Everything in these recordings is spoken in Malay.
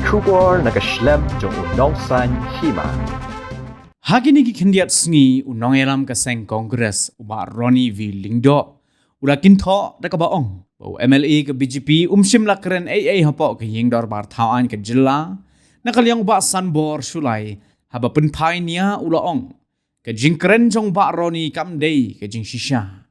Shukor nakaslab jong unongsan hima. Hagini ki kendiat sngi unong elam ka seng kongres uba Ronnie V. Lingdo. Ula kinto da ka baong. Bau MLA ke BJP umsim lakren AA hapo ke yingdor bar thawan ke jilla. Nakalyang ba sanbor sulai haba penpai nia ula ong. Ke jingkren jong ba Ronnie kamdei ke jing shisha.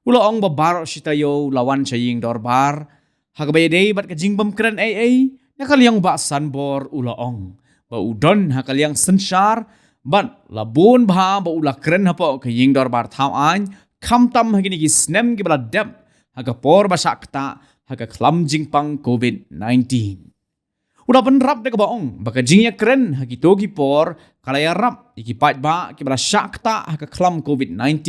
Ula ong ba bar sitayo lawan sa yingdor bar. Hagabay bat ke jing bamkren AA. Nakalyang ba sanbor ula ong. Ba udon hakalyang sensyar. Ban labun bah ba ula keren hapo ke yingdor bar thawan kamtam hagini ki snem ki bala dem hagapor ba sakta haga klam jingpang COVID-19. Udah penrap dek baong baka jingya keren hagi togi por kalaya rap iki pat ba ki bala sakta haga klam COVID-19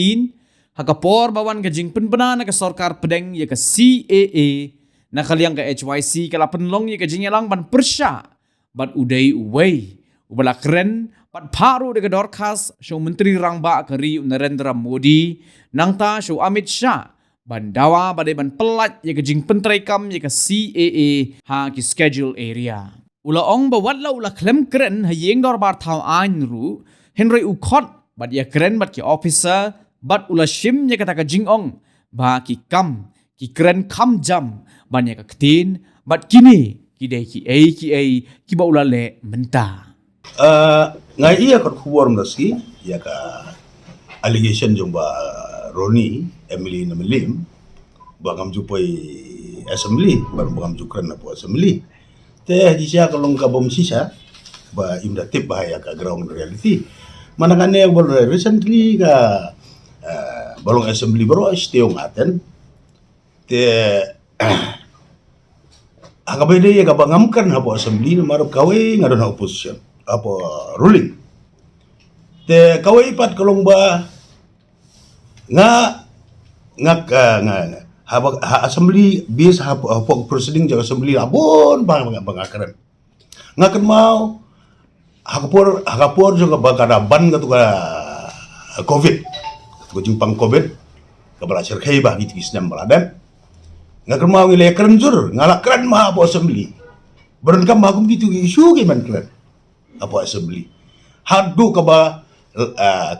hagapor bawan ke jing penbena na ke sorkar pedeng ya ke CAA na kaliang ke HYC kala penlong ya ke jingya lang ban persya bat udai uwei ubala keren pat paru de dorkas show menteri rangba keri Narendra Modi nangta show Amit Shah bandawa badai ban pelat ye ke jing pentrekam ye ke CAA ha ki schedule area ula ong bawat la ula klem keren ha yeng dor bar thau an ru Henry ukot bad ye keren bad ki officer bad ula shim ye kata ka jing ong ba ki kam ki keren kam jam ban ye ka ktin bad kini ki dei ki ba ula le mentah. Ngai iya kot kuwar mdaski ya ka allegation jong ba Ronnie Emily na melim bagam jupai assembly baru bagam jukran na po assembly te di siya kalong ka bom sisa ba imda tip bahaya ka ground reality manangane bol recently ka balong assembly baru istiong aten te agabede ya ka bangamkan hapo assembly na marap kawe ngadon opposition apa ruling te kawai pat kalong ba nga assembly bis ha proceeding jaga assembly abon bang akaran nga kan mau hakapor juga bakada ban gatu ka covid ko jingpang covid ka bala serkai ba gitu kisnam baladan nga kan mau ngile keren jur ngala keren ma apa assembly beron kam magum gitu isu ki man keren apa assembly hadu ka ba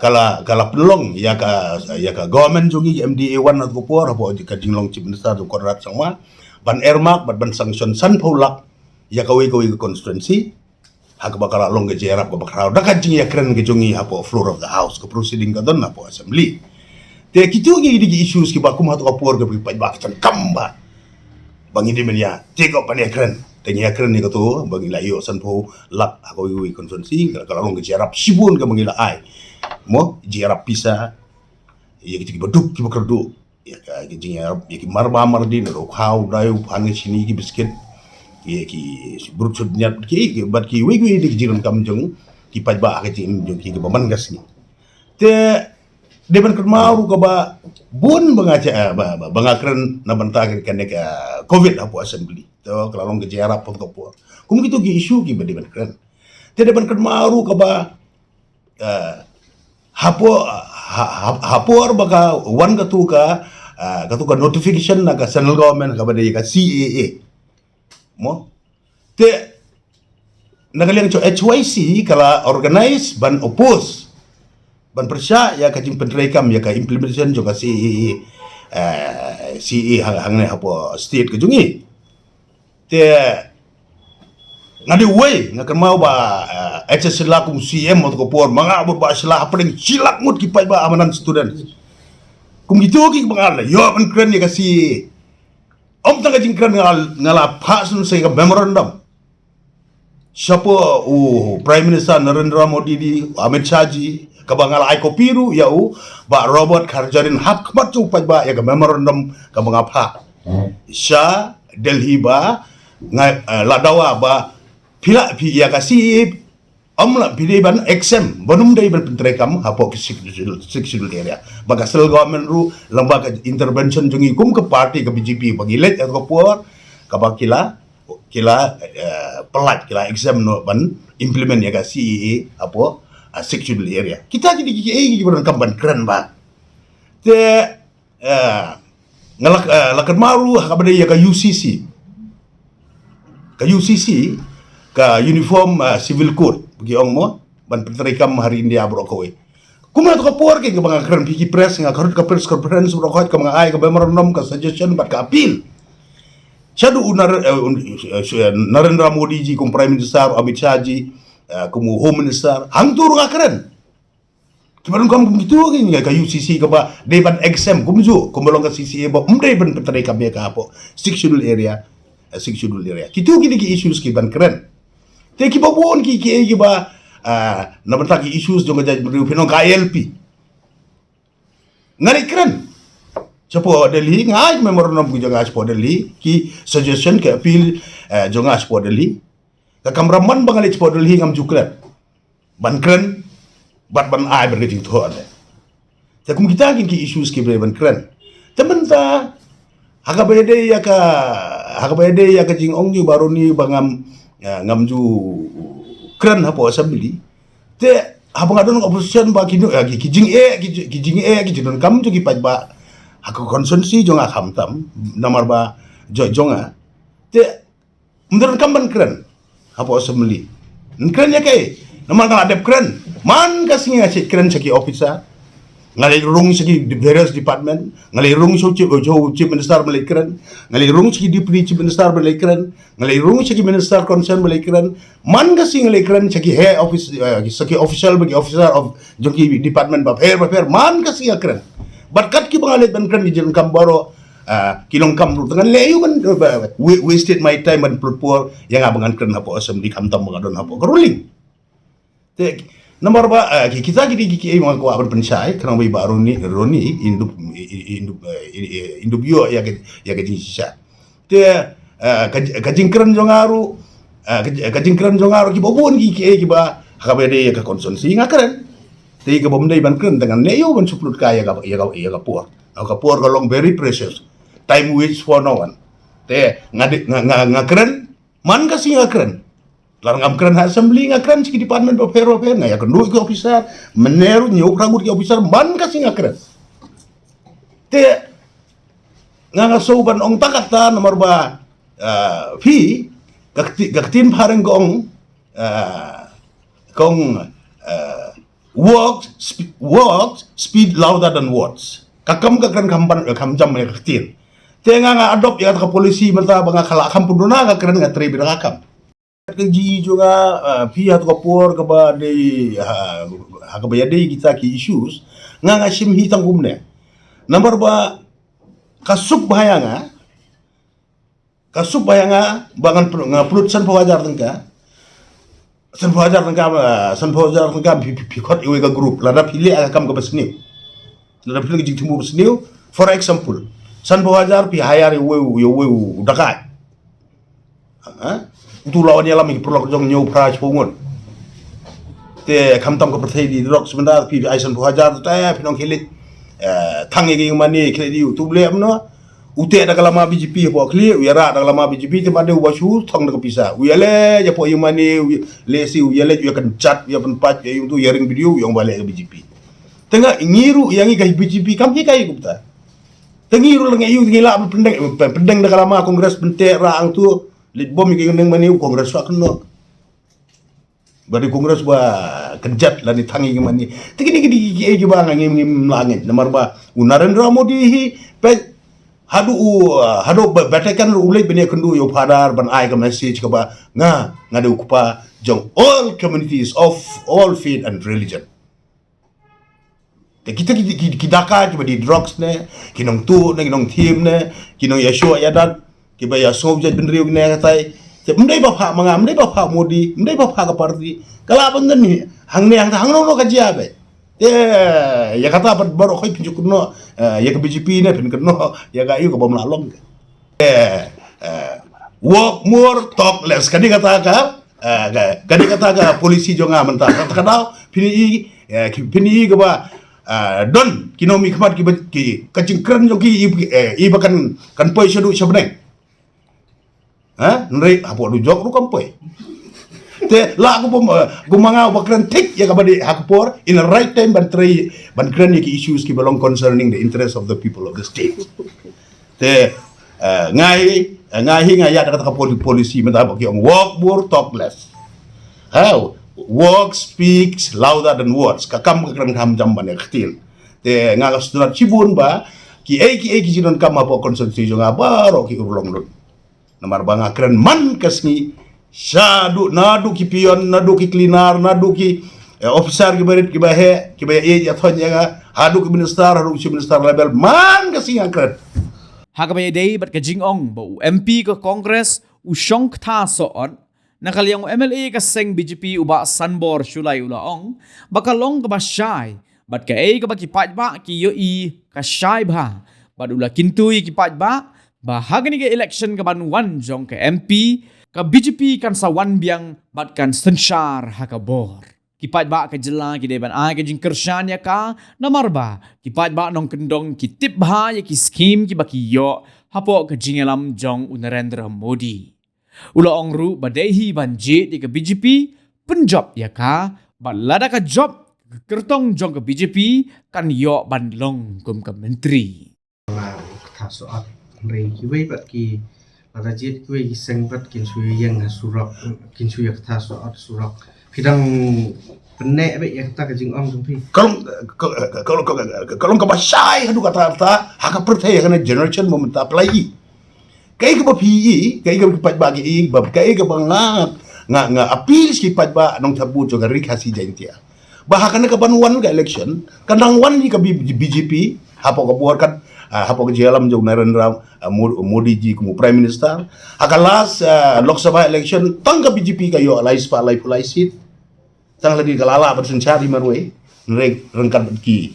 kala pelong ya ka government jungi MDA 1 atau por apa ka jinglong chief minister to konrad sangma ban ermak ban sanction san paulak ya ka we constituency hak bakala long ke jerap ka bakara da ka jing ya kren ke jungi apa floor of the house ka proceeding ka don apa assembly te kitu gi di issues ki ba kum hatu ka por ka pa ba kan kamba bangi di menia tego pan ya kren tanya keren ni kata bagi layo sanpo lak aku iwi konferensi kalau long jarap sibun ke bagi ai mo jarap pisa ya kita beduk kita kerdu ya kita jarap ya kita marba mardi ro khau dayu pange sini ki biscuit ya ki buruk nyat ki bat ki wi di jiran kamjong ki pajba ke jing jong ki baman gas ni te deban kermau ka ba bun bangaca bangakren na bantagan kan ka covid apo assembly to kalau ke jara pon ko por kum gitu gi isu ki deban kren te deban kermau ka ba hapor baka wan ka tu ka notification na ka central government ka ba de ka CAA mo te nagaling cho HYC kala organize ban oppose ban persya ya kajing penrekam ya ka implementation juga CE hangne hapo state kejungi te ngadi way ngakan mau ba HS lakum CM atau por manga ba sila apeng silak mut ki pai ba amanan student kum gitu ki bangal yo ban kren ya ka CE om tanga jing kren ngala pasun sai ka memorandum siapa Prime Minister Narendra Modi di Amit Shah ji kabangal ay kopiru yau ba Robert Karjarin hak matu pa ba ya memorandum kabang apa sha Delhi ba ladawa ba pila pi ya kasih amla pide ban exam bonum dai ban pentrekam hapo sexual area baga sel government ru lembaga intervention jungi kum ke party ke BJP bagi let atau por kabakila pelat kila exam no ban implement ya ka CEA apa sexual area kita jadi KKA beran kamban keren ba te ngalak lakan maru kabade ya ka UCC ka uniform civil code bagi ong mo ban penterikam hari India bro kowe kuma to kapor ke bang kran piki press nga karut ka press conference bro ko ka mga ay ka bemaronom ka suggestion bat ka appeal Shadu Narendra Modi ji kum Prime Minister Amit Shah ji kum Home Minister hang turu ka kran kibarun kam gitu ka UCC ka ba deban exam kum ju kum bolong ka CCA ba umdai ban penterikam ya ka apo 6 schedule area kitu ki issues ki ban kran te ki babon ki ba na bantaki issues jonga jaj beriu pinong KLP ngari keren Chapo Delhi ngai memorandum ku jonga Chapo Delhi ki suggestion ke appeal jonga Chapo Delhi ka kamraman bangali Chapo Delhi ngam jukran ban keren bat ban ai bergejing to ade te kum kita ki issues ki ban keren temen ta hakabayade ya ka jing ong ju baru ni bangam ngam ju keren hapo assembly te habang adon opposition ba kinu kijing don kam ju ki paj ba hako konsumsi jonga kham tam namar ba jonga te mendron kam ban keren hapo assembly keren ya kai namar ka adep keren man ka singa keren saki officer ngalai rung segi various department ngalai rung chief minister malai keren ngalai rung segi deputy chief minister malai keren ngalai rung segi minister concern malai keren man ga sing malai keren segi head office segi official bagi officer of joki department ba fair man ga sing keren berkat ki bangalit ban keren di kam baro kilong kam dengan leyu ban wasted my time ban pur yang abangan keren hapo assembly kam tam bangadon hapo ruling Nomor ba kita gidi mga ko aban pensay kanang may baro ni Roni indubyo ya ke sisa te kajingkran jongaru ki bobon ki ba hakabede ya ka konsumsi ngakren te ka bomdai ban kren dengan leyo ban suplut kaya ka puar long very precious time waits for no one te ngakren man kasi ngakren larang amkran assembly ngakran siki department of fair nga ya kendu ki officer meneru nyuk rangut ki officer man kasi ngakran te nga soban ong takata nomor ba fi gaktin pareng gong words speed louder than words kakam kakran kamjam ya gaktin te nga adopt ya ka polisi menta banga khala kampunduna ngakran ngatre birakam kerji juga pihak kapur kaba de hakabayade kita ki issues nga sim hitang kumne number ba kasuk bahayanga bangan nga plut san pawajar tengka pikot iwe ka group lada pilih akam ka basniu lada pilih jing timur basniu for example san pawajar pi hayar iwe dakai itu lawannya lami perlu jong nyau praj pungun te kamtam ko perthai di rok sebentar pi aisan buhajar ta pinong kilit tangi gi mani kilit di tuble amno ute da kalama BJP po kli uyara da kalama BJP te made ubashu thong da pisa uyale ya po yumani lesi uyale yu kan chat ya pen pat ya tu yaring video yang balik ke BJP tengah ngiru yang ga BJP kam ki kai gupta tengiru lengai yu ngila pendeng da kalama kongres bente rang tu lit bom ki neng mani kongres wa keno bari kongres ba kejat la ni tangi mani tikini ki ba ngim langit nomor ba Narendra Modi hi pe hadu batakan ulai bene kendu yo padar ban ai ka message ka ba ngade kupa jong all communities of all faith and religion te kita daka di drugs ne kinong tu ne kinong team ne kinong yasho yadat kiba ya sobjet benriu ne katai je mdai ba pha manga mdai ba pha Modi mdai ba pha ka parti kala bangan ni hang no ka jiabe ya kata baru khoi pinjuk no ya ke BJP ne pin no ya ga yu ka bom lalong walk more talk less kadi kata ka polisi jonga menta kata pini ka ba don kinomi khamat ki kacingkran jogi i bakan kan poi shadu shabne nrei apo du jok ru kampoi te la aku gumanga bakran tik ya kabadi hakpor in the right time ban kran ki issues ki belong concerning the interest of the people of the state te ngai ngahi ngaya kata polisi minta bagi orang walk more talk less. How walk speaks louder than words. Kakam kakam ham jamban ya kecil. Te ngagas surat cibun ba ki jinon kam apa konstitusi ngaba ro ki urlong lut. Namar banga keren man kasni syadu nadu ki pion nadu ki klinar nadu ki officer ki barit ki bahe ya thonya ga hadu ki minister hadu ki minister level man kasni keren. Hakabay day bat ka jingong ba MP ka Congress usyong ta soon nakalyang MLA ka seng BJP uba sanbor Shulay ulaong bakalong ka ba syay bat ka ka ba kipat ba ki yoi ka syay ba bat ula kintuy kipat ba bahagani ka election ka banwan jong ka MP ka BJP kan sa wan biang bat kan sensyar hakabor. Kipat ba ka jela ki deban ay ka jing kersyan ya ka namar ba kipat ba nong kendong ki tip ba ya ki scheme ki ba ki yo hapo ka jingalam jong Narendra Modi. Ula ong ru badehi banjit di ka BJP penjob ya ka balada ka job kertong jong ka BJP kan yo banlong kum ka menteri. Thả soat rei ki wei bat ki pada jet ki wei seng bat kin sui yang surak kin sui yak thả soat surak kidang penek be yak ta ka jing ong jong pi Kalau ka basay hadu kata haka pertaya kana generation momenta play. Kai ka PE, kai ka kipat bagi bab kai ka bangak nga appeal kipat ba nong tabu jo gari kasi jentia. Bahkan ka banwan ka election, kanang wan ni ka BJP hapo ka buat kan hapo ka jalam jo Narendra Modi ji kumu prime minister. Haka last Lok Sabha election tang ka BJP kayo alai spa alai pulai seat. Tang lagi kalala bersencari marwe rengkat ki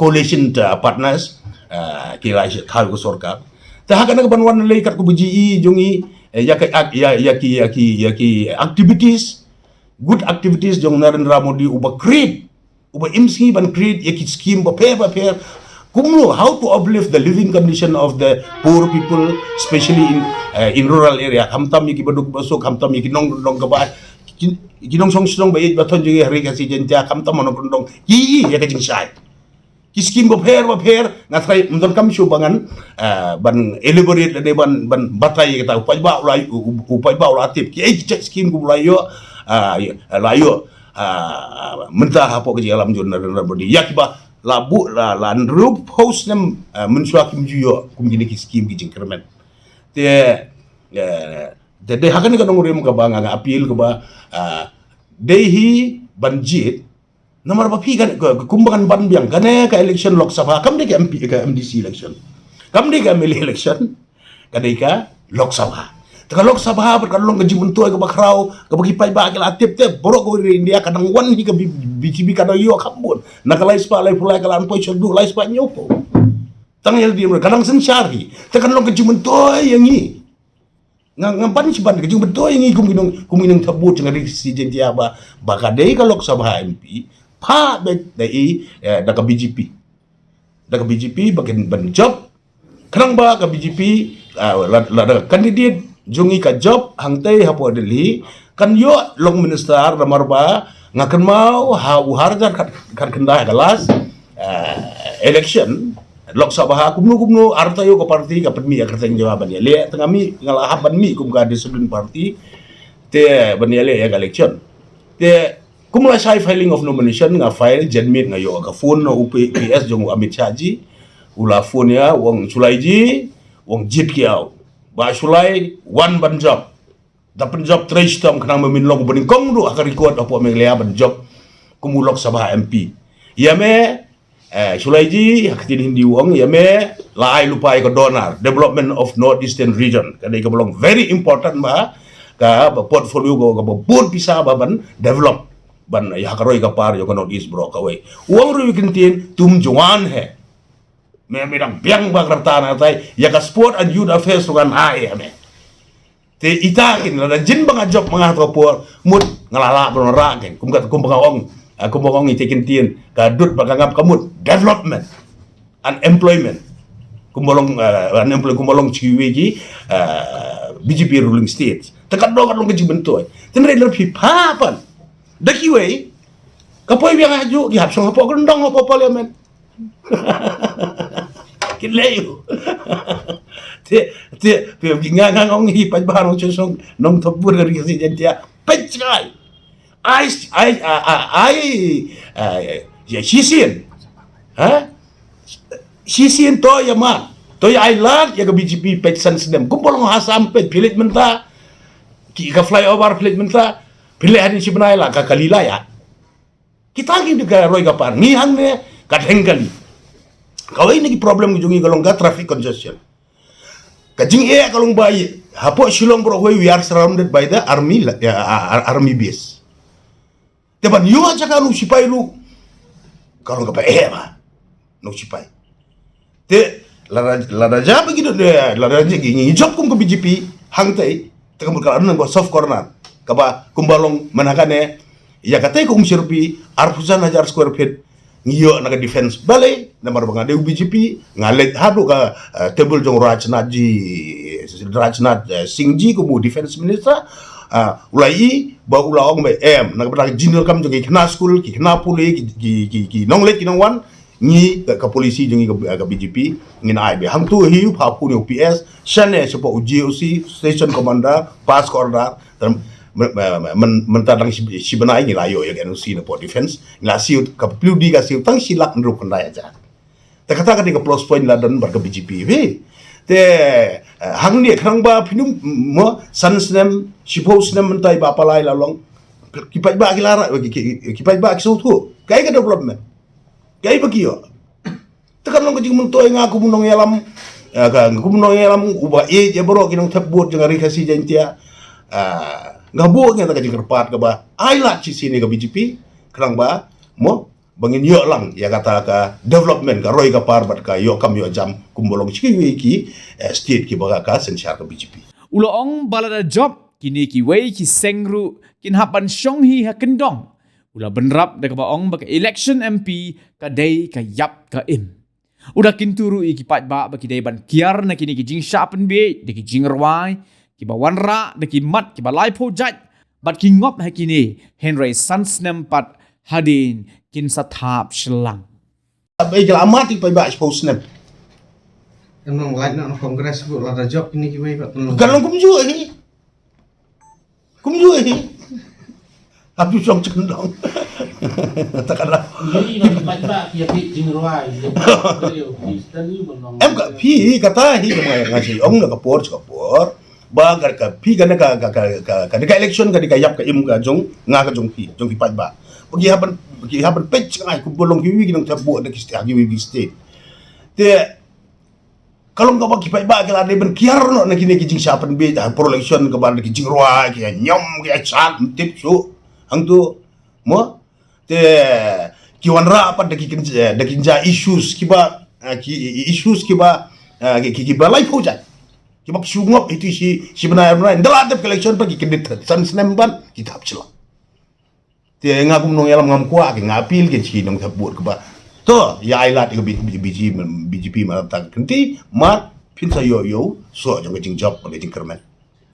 coalition partners ki lai thal ko sarkar. Tahakan ka banwan lay kat ko BGE jongi yaki activities good activities jong Narendra Modi uba create uba imsi ban create yaki scheme ba pair kumno how to uplift the living condition of the poor people especially in rural area hamtam yaki baduk basok hamtam yaki nong gaba ginong song bayit baton jongi hari kasi jentia hamtam nong kondong ya ka jing sai kiskim baper ngatrai mendon kami subangan ban elaborate de ban batai kita upai ba ulai tip ki check skim ku layo mentah apa ke alam jon Narendra Modi yakba labu lan rup host nem mensua kim juyo kum gini kiskim ki jingkermen de hakan ka nong rem ka banga appeal ka ba dehi banjit nomor bapi kan kumbangan ban biang kane ka election Lok Sabha kam de ka MP ka MDC election kam de ka MLA election kade ka Lok Sabha taka Lok Sabha berkalong ka jimunto ka bakraw ka bagipai ba ka atip te borok ko India kadang wan hi ka BJP kada yo kambon nakalai spa lai pulai ka lan poi chodu lai spa nyopo tangel di kadang sensyari taka long ka jimunto yangi ngampan siban ka jimunto yangi kuminong tabut ngari si jentia ba bakade ka Lok Sabha MP pa dai daga BJP bagian ban job kerang ba ka BJP la kandidat jungi ka job hangtai hapo Delhi kan yo long minister ramar ba ngakan mau harga kan kendah galas election Lok Sabha kumnu arta yo ka parti ka pedmi ka teng jawaban ya le tengami ngalah ban mi kum ka discipline parti te ban ya le ya election te kumula sai filing of nomination nga file jenmit nga yo ka phone no UPS jong Amit Shah ji ula phone ya wong Shulay ji wong jip kiau ba Shulay one ban job dapat job trace tam kana meminlong bening kong du akar record apo menglea ban job kumulok Sabha MP ya me Shulay ji haktin hindi wong ya me lai lupai ko donor development of northeastern region kadai ka belong very important ba ka portfolio go ka bod bisa ba ban develop ban ya karoi ka par yo kono is bro ka we uang ru kintin tum juan he me dang biang ba kartana tai ya ka sport and youth affairs kan ai me te itakin la jin bang job mga to por mut ngalala bronora ken kum bangong itekin tin ka dut bagangap kamut development and employment kumbolong chiwi ji BJP ruling states tekat do kan long keji bentoy tenre lebih papan daki we kapoy biang aju gihap song hapo gendong hapo parliament kin leu te ngang ong hi pa ba nong chong nong thop bur gari si jentia pechai ya sisien ha sisien to ya ma to ya island ya ke BGP pech san sedem kumpul hasam pech pilit menta ki ka flyover pilit menta pilit hadin si benai la ka kalila ya kita lagi dekat Roy Kapar ni hang ne kadeng kali kau ini problem jungi kalau enggak traffic congestion kajing kalau bayi hapo Shillong bro we are surrounded by the army base teban yo aja kan sipai lu kalau enggak mah no sipai te lada ja begitu deh lada ja gini job kum ke BGP hang tai tekam berkalan nang soft corner kaba kumbalong manakane ya katanya kung sirpi arpusan hajar square feet ngiyo naga defense bale namar banga de BGP ngalet hadu ka table jong Rajnath Singh ji kumu defense minister ulai ba ulaong me naga bata general kam jong kena school ki kena puli ki nonglet ki nongwan ni ka polisi jong ka BGP ngin ai be hang tu hiu pha pu ni OPS shane sepo GOC station commander pass order mentadang si benai ni layo ya kan si na po defense la siu ka pludi ka siu tang silak ndru kandai aja ta kata ka di ka plus point la dan bar ka BGP we te hang ni khang ba pinum mo sansnem siposnem mentai ba palai la long kipai ba kilara kipai ba kisu tu kai ka development kai ba kiyo ta kan long ka jing mentoi nga ku munong yalam ka ku munong yalam uba e je boro kinong thabut jang ri kasi jantia ngabo nga ta kajing kerpat ka ba ai la ci sini ka BGP kerang ba mo bangin yo lang ya kata ka development ka Roy Kapar bat ka yo kam yo jam kumbolong ci ki state ki baga ka sensyar ka BGP Uloong balada job kini ki wei ki sengru kin hapan syong hi ha kendong. Ula benrap da ka baong baka election MP ka day ka yap ka im. Udah kin turu i ki pat ba baki day ban kiar na kini ki jing sharpen be de ki jing rwai ki ba wanra de ki mat ki ba lai po jat bat ki ngop ha kini Henry Sansnem pat hadin kin sathap shlang. Baik amat pa ba expose nem Nong lain nak kongres bu lada job ini kibai pak tolong. kalau kumju ni tapi song cendong takkanlah Jadi nak baca dia pitching ruai. em ka pi kata hi ngasih ong na kapor bagar ka pi kana ka election ka yap ka im ka jong nga ka jong pi pat ba bagi haban pech ngai ku bolong ki wi nang tabu da ki wi state te kalau nggak bagi pat ba kala de ben kiar no na kini ki jing sapan be pro election ka ba ki jing roi ki nyom ki chat tip su hang tu mo te ki wanra apa da ki ja issues ki ba ki ba life ho jat ki ba sungop itu si benar ndala de election pa ki kedit san snemban ki tap chila te ngagum nong yalam ngam kwa ki ngapil ki chi nong thabut ka ba to ya ailat ki BGP ma ta kenti mat pin sa yo so jong jing job pa jing kermen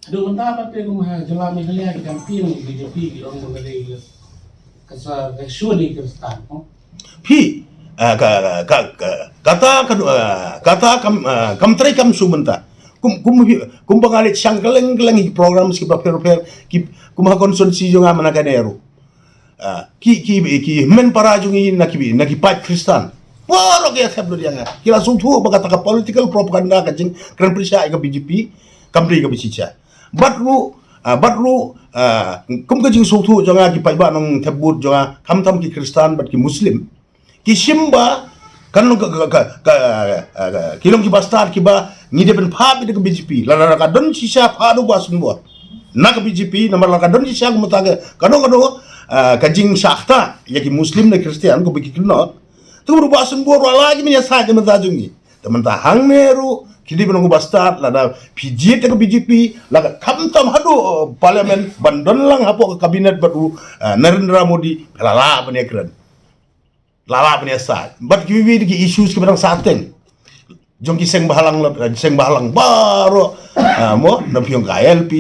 Aduh, entah apa tu yang jalan Meghalaya kita pilih BJP di orang Meghalaya kasa kesuni Kristan. pi kata kam trai kam sumenta kum bangalit siyang keleng program ki pa per ki kum ha konsonsi jo nga manakanero ki men para jungi na ki pat Kristan poro kaya tablo dia nga kila sumtu bagata ka political propaganda ka jing kran prisya ka BJP kamri ka bisicha batru kum ka jing sumtu jo nga ki pat ba nong tabut jo nga kam ki Kristan bat ki Muslim ki simba kan kilong ki bastard ki ba ni de ben pa bi de BJP la ka don si sha pa do basun bo na ka BJP na la ka don si sha ko mataga kano ka jing shakta ya ki Muslim na Kristian ko bi ki no tu ru basun bo lagi ni ya sa ke mata jungi teman ta hang neru ki de ben ko bastard la da PJ te ko BJP la ka kam hadu parliament bandon lang hapo ka kabinet batu Narendra Modi la bane kran lala penesa but ki ki issues ki barang sateng jong ki seng bahalang baro mo na piong ka LP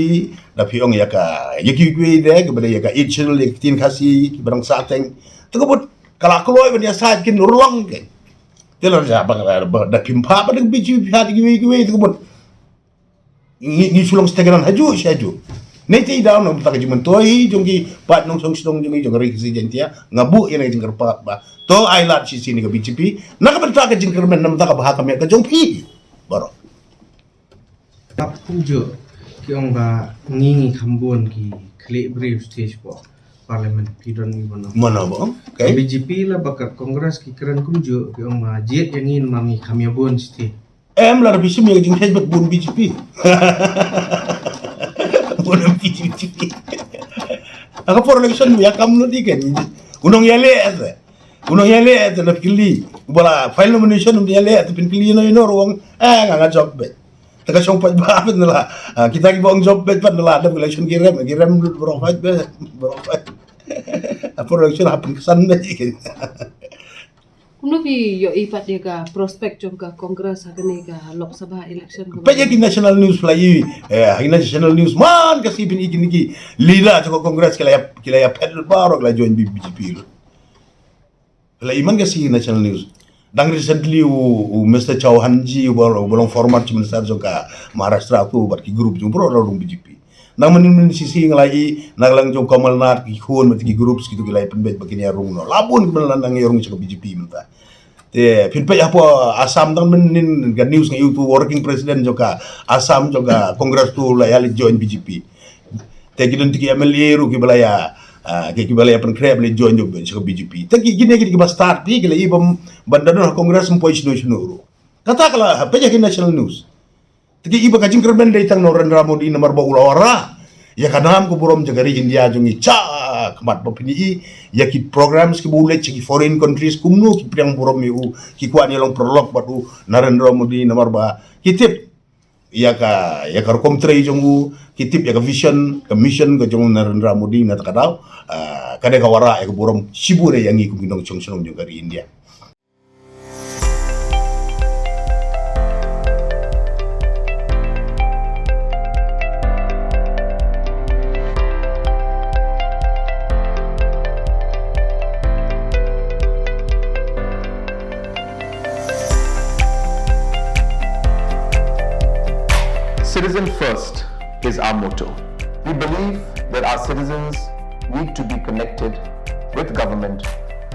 na piong ya ka yaki de ke bada ya ka ichil ya tin kasi ki barang sateng to ko kala kloy ben ya sa kin rulang ke Telar ja bang da pimpa ba dang BGP ha giwe giwe itu bon. Ni sulong steganan haju. Neti daw no tak jimen toy jongki pat nong song sidong jongi jong rek si jentia ngabu yang jengker pa ba. To ai lat si sini ke BGP nakabenta ka jengker men nam ta ka bahaka me ka jongpi. Baro. Pujo ki ong ba ngingi khambon ki kle brief stage po parliament pidon ni bono. Mana ba? Okay. BGP la bakat kongres ki keren kunjo ki ong ba jet yang ingin mami kamiabon sti. Lar bisim yang jeng hejbat bun BGP. Bun BGP. Ako for election ya kamno diken. Unong yale ate. Unong yale ate na pili. Bala file nomination um yale ate pin pili no wong nga job bet. Taka siyong pagbabat nila. Kita ki bang job bet pat nila ada election girem bro fight bet. For election happen kesan bet iken. Kuno bi yo ipat dia ka prospek jong ka kongres hakane ka Lok Sabha election ko. Paya ki national news play national news man kasi bin ikin ki lila sa kongres kila pedal baro la join BGP. Play man kasi national news. Dang recently Mr. Chauhanji bolong format cuma sa ka Maharashtra tu bar ki group jong pro rong BGP. Nang menin sisi ngalai naglang jong Kamal Nath ki khon mat ki groups gitu kila penbet bakini arung no. Labun kebelan nang yorong sa BGP menta. Te pinpa ya po Assam tang menin ga news ng YouTube working president joka Assam joka Congress tu la yali join BGP. Te gidon tiki MLA ru ki balaya ki balaya pen kreb le join jo sa BGP. Te ki gine ki ba start pi kila ibam bandadon Congress mo pois no shunuru. Kata kala pa ya national news. Te ki iba ka jingker ben dai tang no Narendra Modi nomor ba ulawara. Ya kanam ko burom jagari India jongi cha kamat bapini ya ki programs ki bulet ki foreign countries kumno ki priang burom yu ki kwani long prolog batu Narendra Modi nomor ba kitip ya ka komtre jongu kitip ya ka vision ka mission ka jongu Narendra Modi na takadaw kade ka wara ya ka burom sibure yang ikum ginong chongchong jagari India. Citizen first is our motto. We believe that our citizens need to be connected with government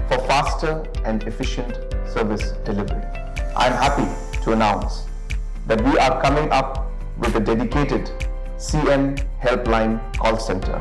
for faster and efficient service delivery. I'm happy to announce that we are coming up with a dedicated CM helpline call center